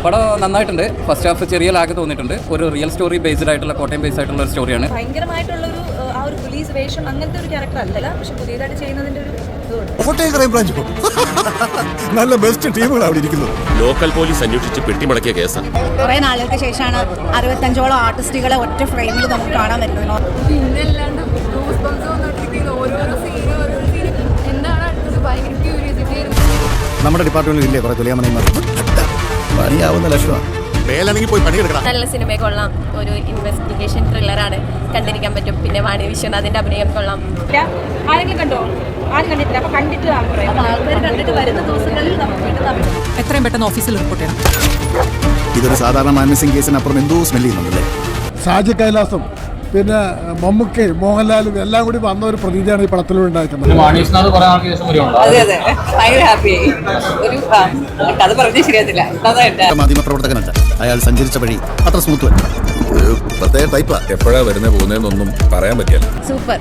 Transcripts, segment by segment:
പടം നന്നായിട്ടുണ്ട്. First half ചെറിയ ലാഗ് തോന്നിയിട്ടുണ്ട്. ഒരു റിയൽ സ്റ്റോറി ബേസ്ഡ് ആയിട്ടുള്ള കോട്ടയം ബേസ്ഡ് ആയിട്ടുള്ള ഒരു സ്റ്റോറിയാണ്. ഭയങ്കരമായിട്ടുള്ളൊരു ആ ഒരു പോലീസ് വേഷം അങ്ങനത്തെ ഒരു ക്യാരക്ടർ അല്ലല്ല, പക്ഷെ പുതിയതായിട്ട് ചെയ്യുന്നതിന്റെ ഒരു കോട്ടയം ക്രൈം ബ്രാഞ്ച് നല്ല ബെസ്റ്റ് ടീമുകൾ അവിടെ ഇരിക്കുന്നു. ലോക്കൽ പോലീസ് അന്വേഷിച്ച് പെട്ടിമുടക്കിയ കേസാണ്. കുറെ നാളുകൾക്ക് ശേഷമാണ് 65ഓളം ആർട്ടിസ്റ്റുകളെ ഒറ്റ ഫ്രെയിമിൽ നമുക്ക് കാണാൻ പറ്റുന്നത്. നമ്മുടെ ഡിപ്പാർട്ട്മെന്റിൽ ഇല്ലേ കുറെ തുലിയാമണിമാർ പണിയാവുന്ന ലക്ഷണമാണ്. മേലാണെങ്കിൽ പോയി പണിയെടുക്കണം. നല്ല സിനിമ കൊള്ളാം. ഒരു ഇൻവെസ്റ്റിഗേഷൻ ത്രില്ലറാണ്, കണ്ടിരിക്കാൻ പറ്റും. പിന്നെ വാണി വിശ്വനാഥിന്റെ അഭിനയം കൊള്ളാം. ആരെങ്കിലും കണ്ടോ? ആരും കണ്ടിട്ടില്ല. അപ്പൊ കണ്ടിട്ട് ആൾക്കാർ കണ്ടിട്ട് വരുന്ന ദിവസങ്ങളിൽ നമുക്ക് എത്രയും പെട്ടെന്ന് ഓഫീസിൽ റിപ്പോർട്ട് ചെയ്യണം. ഇതൊരു സാധാരണ മാൻമിസിംഗ് കേസിനപ്പുറം എന്തോ സ്മെല് ചെയ്യുന്നുണ്ടല്ലേ. ഷാജി കൈലാസം പിന്നെ മമ്മൂക്കയും മോഹൻലാലും എല്ലാം കൂടി വന്ന ഒരു പ്രതീതിയാണ് ഈ പടത്തിലൂടെ ഉണ്ടായിരിക്കുന്നത്. അതെ അതെ ഭയങ്കര ഹാപ്പിയായി. ഒരു കഥ പറഞ്ഞ ശരിയാത്തില്ല. മാധ്യമപ്രവർത്തകനല്ല, അയാൾ സഞ്ചരിച്ച വഴി അത്ര സ്മൂത്ത് ഒരു പ്രത്യേക ടൈപ്പാ. എപ്പോഴാ വരുന്നത് പോകുന്നതെന്നൊന്നും പറയാൻ പറ്റില്ല. സൂപ്പർ.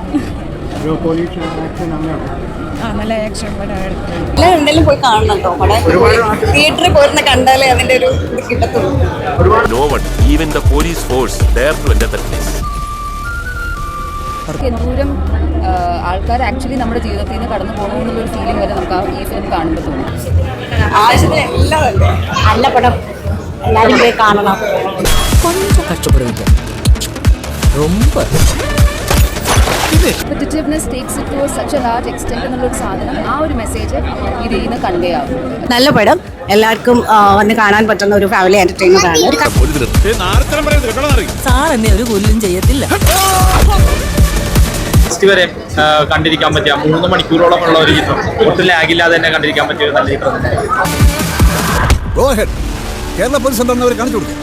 നല്ല ആക്ഷൻ പടമായിരുന്നു. എല്ലാവരും എന്തെങ്കിലും പോയി കാണണം കേട്ടോ. തിയേറ്ററിൽ പോയിരുന്ന കണ്ടാലേ അതിന്റെ ഒരു ഇത് കിട്ടത്തുള്ളൂ. No one, even the police force, dare to enter that place. എന്തോരം ആൾക്കാർ ആക്ച്വലി നമ്മുടെ ജീവിതത്തിൽ നിന്ന് കടന്നു പോകണമെന്നുള്ളൊരു ഫീലിംഗ് വരെ നമുക്ക് ഈ ഫിലിം കാണുമ്പോൾ തോന്നും. ആവശ്യത്തിന് എല്ലാം നല്ല പടം, എല്ലാവരും പോയി കാണണം. கொஞ்சம் கஷ்டப்படுவீங்க ரொம்ப. Competitiveness takes it to such a large extent എന്നുള്ളൊരു സാധനം, ആ ഒരു മെസ്സേജ് ഇതിൽ നിന്ന് കൺവേ ആവും. നല്ല പടം, എല്ലാവർക്കും വന്ന് കാണാൻ പറ്റുന്ന ഒരു ഫാമിലി എന്റർടൈൻമെന്റ് ആണ്. സാർ എന്നെ ഒരു കൊല്ലും ചെയ്യത്തില്ല. വരെ കണ്ടിരിക്കാൻ പറ്റിയ 3 മണിക്കൂറോളം ഉള്ള ഒരു ചിത്രം, ഒട്ടും ലാഗില്ലാതെ തന്നെ കണ്ടിരിക്കാൻ പറ്റിയ ഒരു നല്ല ചിത്രം. കേരള പോലീസ് എന്താണെന്ന് അവർ കാണിച്ചു കൊടുക്കുക.